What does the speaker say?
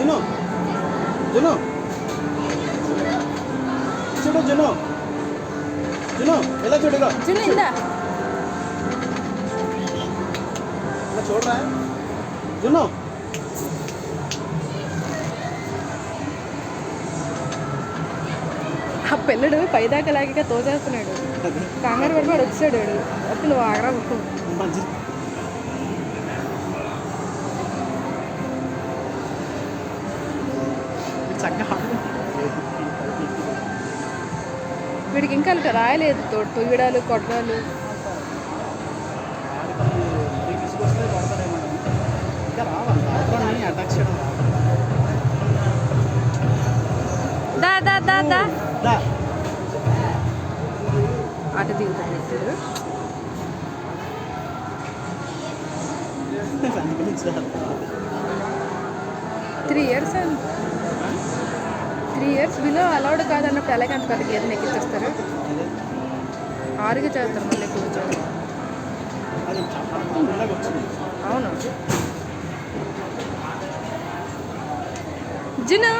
June June చూడు June June ఎలా చూడుగా June ఇందా ఇలా చూడరా జును ఆ పిల్లడు పైదాకా లాగా తోచేస్తున్నాడు. కంగారు పడిపోయాడు వచ్చాడు. అప్పుడు నువ్వు ఆగరా మంచి చక్కగా వీడికి ఇంకా రాయలేదు తొయ్యడాలు కొట్టడాలు. తీసుకొస్తే కొడతారేమో ఇంకా రావాలి అటాక్ చేయడం దా దా దా దా దా అటు దిగుతాడు ఇప్పుడు. 3 years 3 years బిలో అలౌడ్ కాదన్నప్పుడు అలాగే అంత పెద్ద గేదెని ఎక్కించేస్తారు. 6కి చేస్తారు మళ్ళీ కూర్చొని. అవును జును